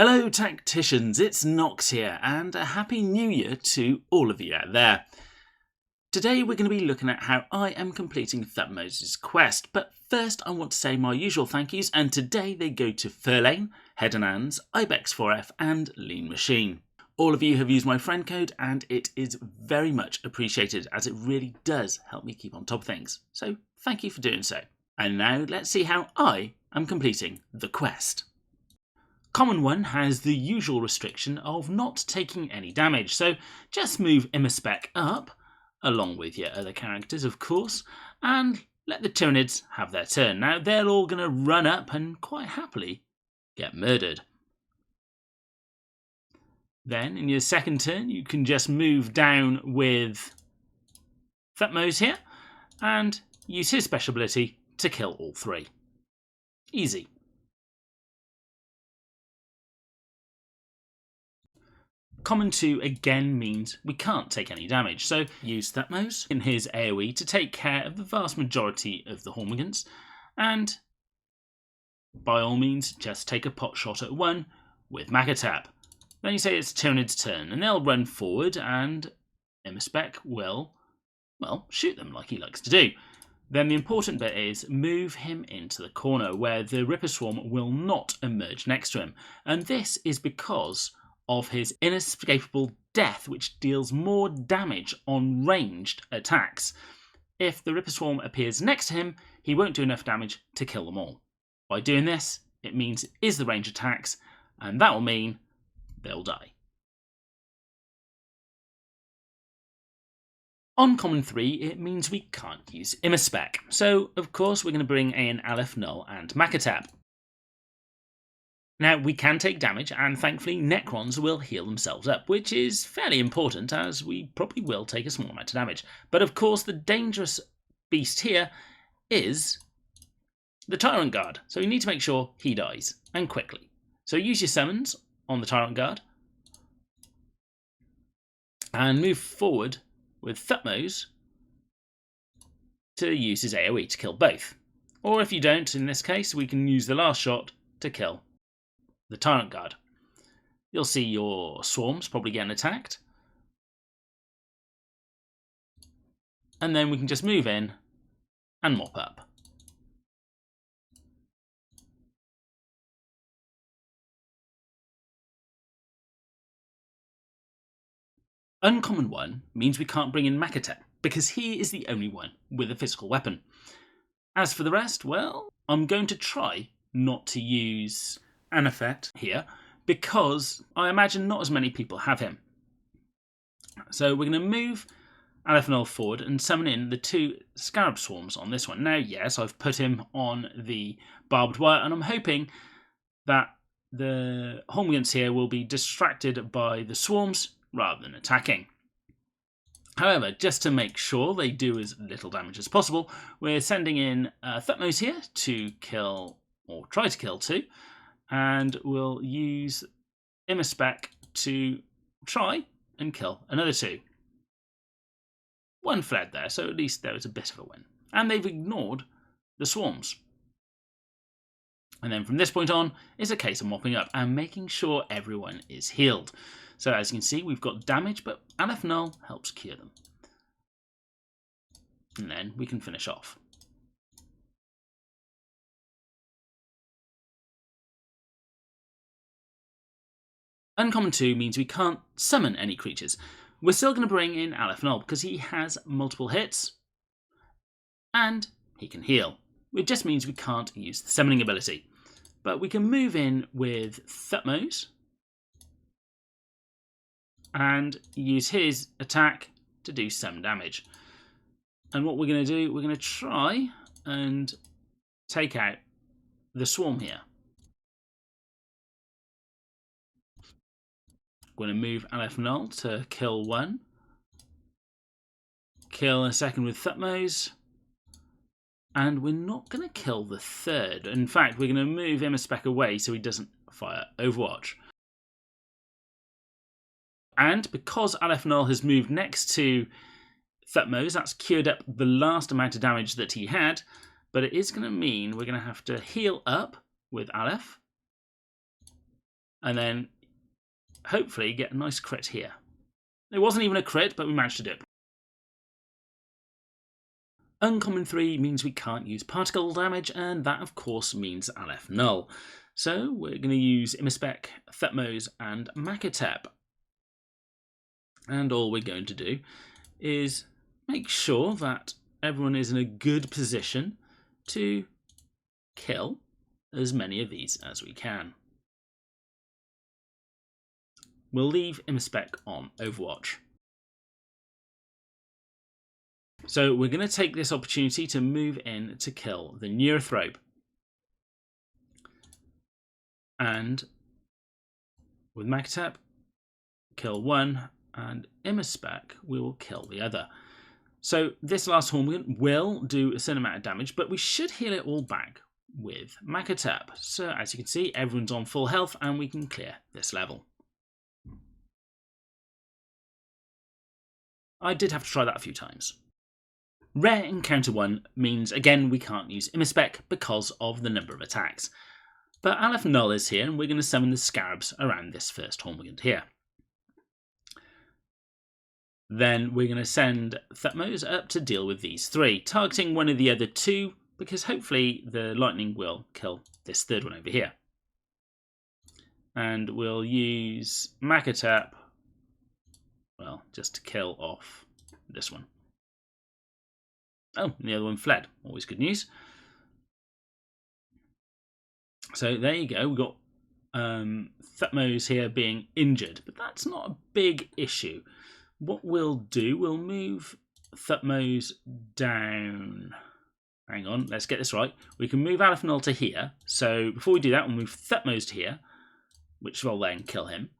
Hello tacticians, it's Nox here, and a happy new year to all of you out there. Today we're going to be looking at how I am completing Thutmose's quest, but first I want to say my usual thank yous, and today they go to Furlane, Head and Hands, Ibex4F and Lean Machine. All of you have used my friend code and it is very much appreciated as it really does help me keep on top of things, so thank you for doing so. And now let's see how I am completing the quest. Common 1 has the usual restriction of not taking any damage, so just move Immerspec up, along with your other characters of course, and let the Tyranids have their turn. Now they're all going to run up and quite happily get murdered. Then in your second turn you can just move down with Thutmose here, and use his special ability to kill all 3. Easy. Common 2 again means we can't take any damage, so use Thutmose in his AoE to take care of the vast majority of the Hormigants, and by all means just take a pot shot at 1 with Macatap. Then you say it's Tyranid's turn, and they'll run forward and Immerspec will, well, shoot them like he likes to do. Then the important bit is move him into the corner where the Ripper Swarm will not emerge next to him, and this is because of his inescapable death, which deals more damage on ranged attacks. If the Ripper Swarm appears next to him, he won't do enough damage to kill them all. By doing this, it means it is the ranged attacks, and that will mean they'll die. On Common 3, it means we can't use Immerspec, so of course we're going to bring in Aleph, Null and Macatap. Now, we can take damage, and thankfully Necrons will heal themselves up, which is fairly important, as we probably will take a small amount of damage. But of course, the dangerous beast here is the Tyrant Guard, so you need to make sure he dies, and quickly. So use your summons on the Tyrant Guard, and move forward with Thutmose to use his AoE to kill both. Or if you don't, in this case, we can use the last shot to kill the Tyrant Guard. You'll see your swarms probably getting attacked. And then we can just move in and mop up. Uncommon 1 means we can't bring in Macatap because he is the only one with a physical weapon. As for the rest, well, I'm going to try not to use Anuphet here because I imagine not as many people have him. So we're going to move Aleph Null forward and summon in the 2 Scarab Swarms on this one. Now, yes, I've put him on the barbed wire, and I'm hoping that the Hormigants here will be distracted by the swarms rather than attacking. However, just to make sure they do as little damage as possible, we're sending in Thutmose here to kill, or try to kill 2, and we'll use Immerspec to try and kill another 2. 1 fled there, so at least there was a bit of a win. And they've ignored the swarms. And then from this point on, it's a case of mopping up and making sure everyone is healed. So as you can see, we've got damage, but Aleph Null helps cure them. And then we can finish off. Uncommon 2 means we can't summon any creatures. We're still going to bring in Aleph Null because he has multiple hits and he can heal. It just means we can't use the summoning ability. But we can move in with Thutmose and use his attack to do some damage. And what we're going to do, we're going to try and take out the swarm here. We're going to move Aleph Null to kill 1. Kill a second with Thutmose. And we're not going to kill the 3rd. In fact, we're going to move Immerspec away so he doesn't fire Overwatch. And because Aleph Null has moved next to Thutmose, that's cured up the last amount of damage that he had. But it is going to mean we're going to have to heal up with Aleph and then hopefully get a nice crit here. It wasn't even a crit, but we managed to do it. Uncommon 3 means we can't use particle damage, and that of course means Aleph null. So we're going to use Imispec, Thutmose and Makatep. And all we're going to do is make sure that everyone is in a good position to kill as many of these as we can. We'll leave Imispec on Overwatch. So we're going to take this opportunity to move in to kill the Neurothrope. And with Makatep, kill one, and Imispec, we will kill the other. So this last Hormigant will do a certain amount of damage, but we should heal it all back with Makatep. So as you can see, everyone's on full health and we can clear this level. I did have to try that a few times. Rare Encounter 1 means, again, we can't use Imispec because of the number of attacks. But Aleph Null is here, and we're going to summon the Scarabs around this first Hormigant here. Then we're going to send Thutmose up to deal with these three, targeting one of the other two, because hopefully the lightning will kill this third one over here. And we'll use Makatep, well, just to kill off this one. Oh, the other one fled. Always good news. So there you go. We've got Thutmose here being injured, but that's not a big issue. What we'll do, we'll move Thutmose down. Hang on, let's get this right. We can move Aleph Null to here. So before we do that, we'll move Thutmose to here, which will then kill him.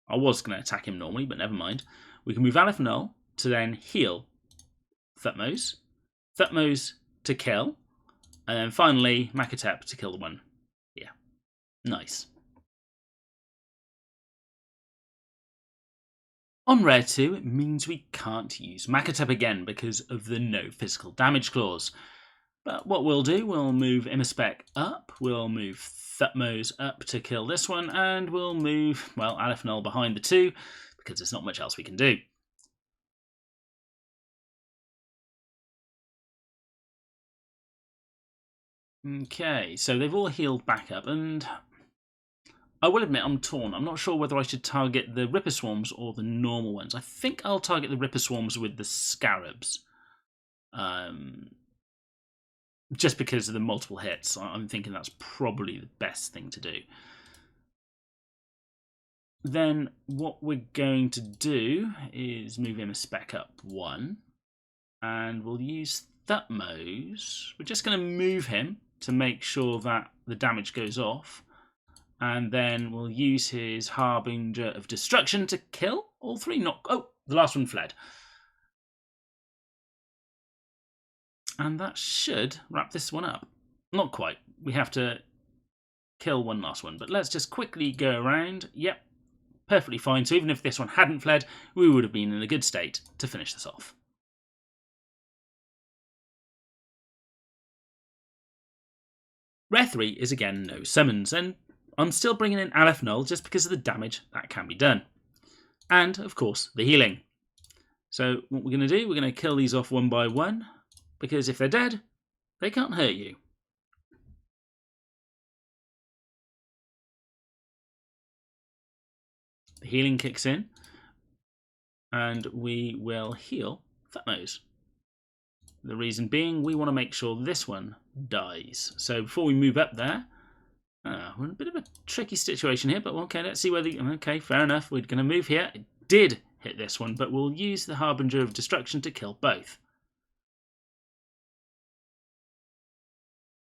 I was going to attack him normally, but never mind. We can move Aleph Null to then heal Thutmose. Thutmose to kill. And then finally, Makatep to kill the one. Yeah, nice. On Rare 2, it means we can't use Makatep again because of the no physical damage clause. But what we'll do, we'll move Imispec up, we'll move Thutmose up to kill this one, and we'll move, well, Aleph Null behind the two, because there's not much else we can do. Okay, so they've all healed back up, and I will admit I'm torn. I'm not sure whether I should target the Ripper Swarms or the normal ones. I think I'll target the Ripper Swarms with the Scarabs. Just because of the multiple hits, I'm thinking that's probably the best thing to do. Then what we're going to do is move him a spec up one, and we'll use Thutmose. We're just going to move him to make sure that the damage goes off, and then we'll use his Harbinger of Destruction to kill all three. Oh, the last one fled. And that should wrap this one up. Not quite. We have to kill one last one. But let's just quickly go around. Yep, perfectly fine. So even if this one hadn't fled, we would have been in a good state to finish this off. Rare 3 is again no summons. And I'm still bringing in Aleph Null just because of the damage that can be done. And, of course, the healing. So what we're going to do, we're going to kill these off one by one. Because if they're dead, they can't hurt you. The healing kicks in, and we will heal Thutmose. The reason being, we want to make sure this one dies. So before we move up there, we're in a bit of a tricky situation here, but okay, let's see whether... Okay, fair enough, we're going to move here. It did hit this one, but we'll use the Harbinger of Destruction to kill both.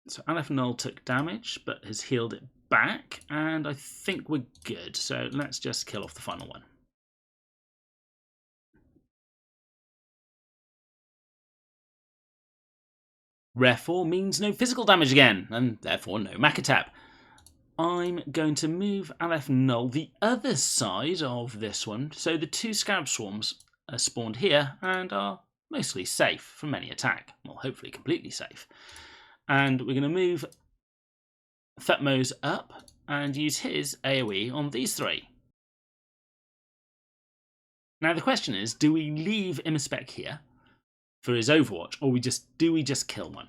So Aleph Null took damage, but has healed it back, and I think we're good. So let's just kill off the final one. Rare 4 means no physical damage again, and therefore no Makatep. I'm going to move Aleph Null the other side of this one, so the two Scarab Swarms are spawned here and are mostly safe from any attack. Well, hopefully completely safe. And we're going to move Thutmose up and use his AoE on these three. Now the question is, do we leave Immerspec here for his Overwatch, or do we just kill one?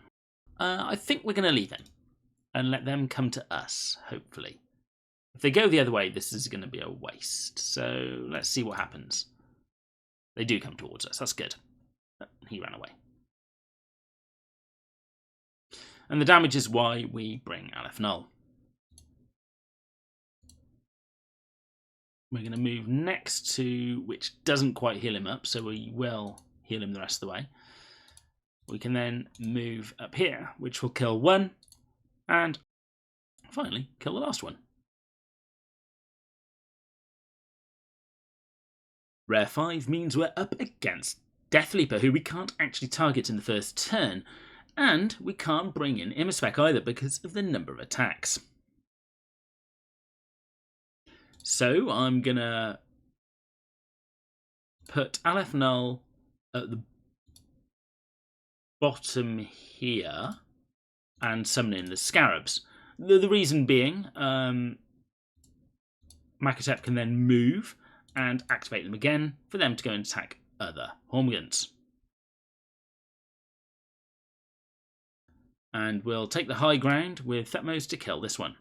I think we're going to leave him and let them come to us, hopefully. If they go the other way, this is going to be a waste. So let's see what happens. They do come towards us. That's good. He ran away. And the damage is why we bring Aleph Null. We're going to move next to, which doesn't quite heal him up, so we will heal him the rest of the way. We can then move up here, which will kill one, and finally kill the last one. Rare 5 means we're up against Deathleaper, who we can't actually target in the first turn, and we can't bring in Immerspec either because of the number of attacks. So I'm going to put Aleph Null at the bottom here and summon in the Scarabs. The reason being, Makatep can then move and activate them again for them to go and attack other Hormigants. And we'll take the high ground with Thutmose to kill this one.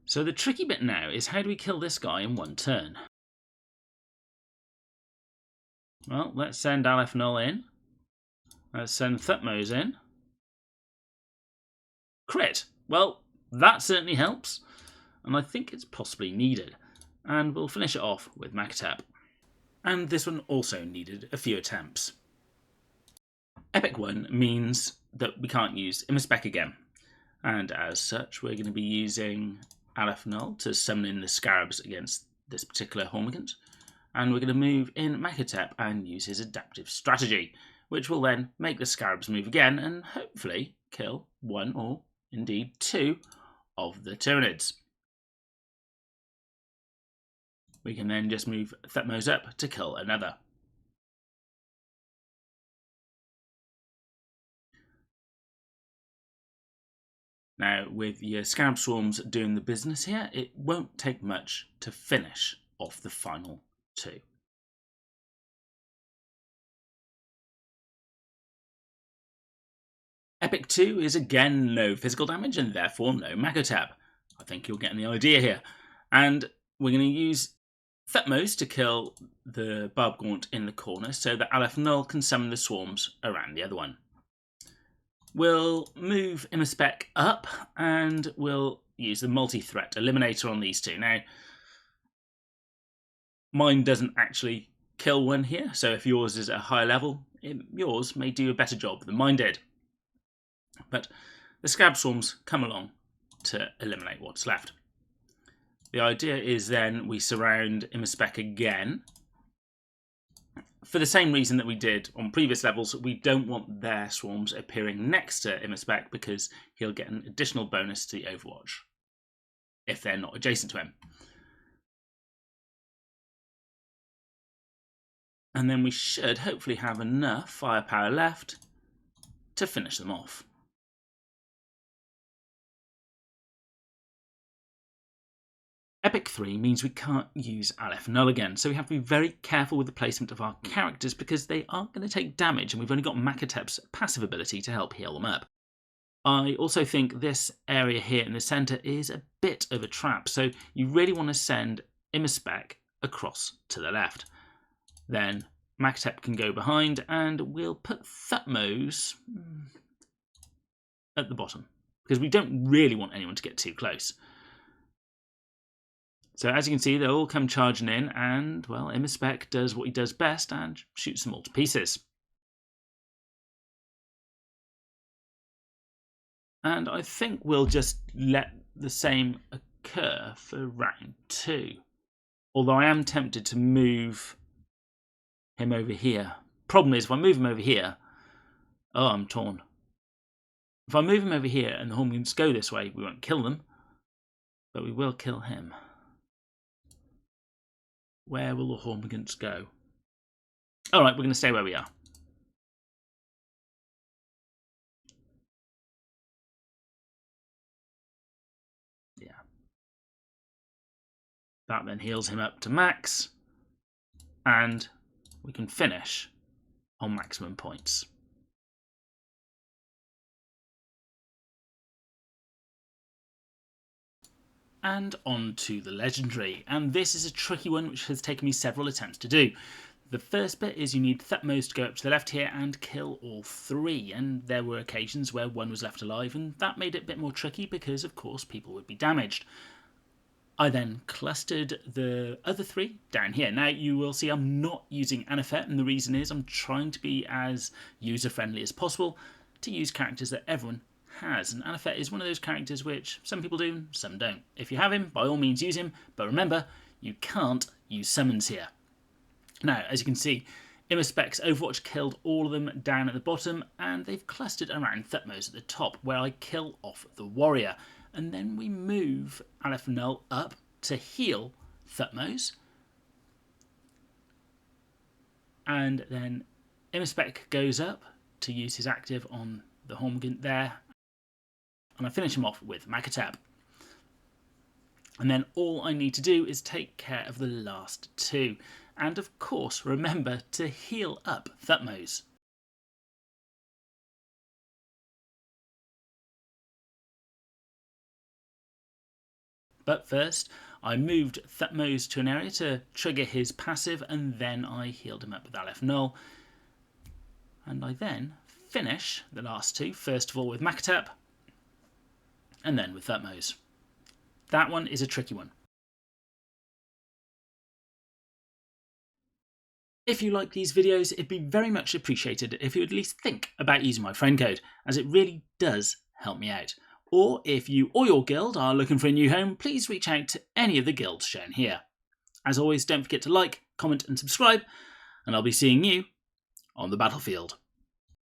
So the tricky bit now is, how do we kill this guy in one turn? Well, let's send Aleph Null in. Let's send Thutmose in. Crit! Well, that certainly helps, and I think it's possibly needed. And we'll finish it off with Makatep. And this one also needed a few attempts. Epic 1 means that we can't use Immerspec again, and as such we're going to be using Aleph Null to summon in the Scarabs against this particular Hormigant, and we're going to move in Makatep and use his adaptive strategy, which will then make the Scarabs move again and hopefully kill one or indeed two of the Tyranids. We can then just move Thutmose up to kill another. Now, with your Scarab Swarms doing the business here, it won't take much to finish off the final two. Epic 2 is again no physical damage and therefore no Makatep. I think you're getting the idea here. And we're going to use Thutmose to kill the Barbgaunt in the corner so that Aleph Null can summon the swarms around the other one. We'll move Immerspec up and we'll use the multi-threat eliminator on these two. Now, mine doesn't actually kill one here, so if yours is at a higher level, yours may do a better job than mine did. But the Scab Swarms come along to eliminate what's left. The idea is then we surround Immerspec again. For the same reason that we did on previous levels, we don't want their swarms appearing next to Immerspec because he'll get an additional bonus to the Overwatch if they're not adjacent to him. And then we should hopefully have enough firepower left to finish them off. Epic 3 means we can't use Aleph Null again, so we have to be very careful with the placement of our characters because they are going to take damage and we've only got Makatep's passive ability to help heal them up. I also think this area here in the centre is a bit of a trap, so you really want to send Immerspec across to the left. Then Makatep can go behind and we'll put Thutmose at the bottom because we don't really want anyone to get too close. So as you can see, they'll all come charging in and, well, Immerspec does what he does best and shoots them all to pieces. And I think we'll just let the same occur for round 2. Although I am tempted to move him over here. Problem is, if I move him over here, oh, I'm torn. If I move him over here and the Hormigants go this way, we won't kill them, but we will kill him. Where will the Hormigants go? Alright, we're going to stay where we are. That then heals him up to max, and we can finish on maximum points. And on to the legendary, and this is a tricky one which has taken me several attempts to do. The first bit is you need Thutmose to go up to the left here and kill all three, and there were occasions where one was left alive, and that made it a bit more tricky because of course people would be damaged. I then clustered the other three down here. Now you will see I'm not using Anuphet, and the reason is I'm trying to be as user friendly as possible to use characters that everyone has, and Anuphet is one of those characters which some people do, some don't. If you have him, by all means use him, but remember, you can't use summons here. Now, as you can see, Immerspec's Overwatch killed all of them down at the bottom, and they've clustered around Thutmose at the top, where I kill off the warrior. And then we move Aleph Null up to heal Thutmose. And then Immerspec goes up to use his active on the Hormigant there. And I finish him off with Makatab. And then all I need to do is take care of the last two. And of course, remember to heal up Thutmose. But first, I moved Thutmose to an area to trigger his passive, and then I healed him up with Aleph Null. And I then finish the last two, first of all with Makatab, and then with Thutmose. That one is a tricky one. If you like these videos, it'd be very much appreciated if you would at least think about using my friend code, as it really does help me out. Or if you or your guild are looking for a new home, please reach out to any of the guilds shown here. As always, don't forget to like, comment and subscribe, and I'll be seeing you on the battlefield.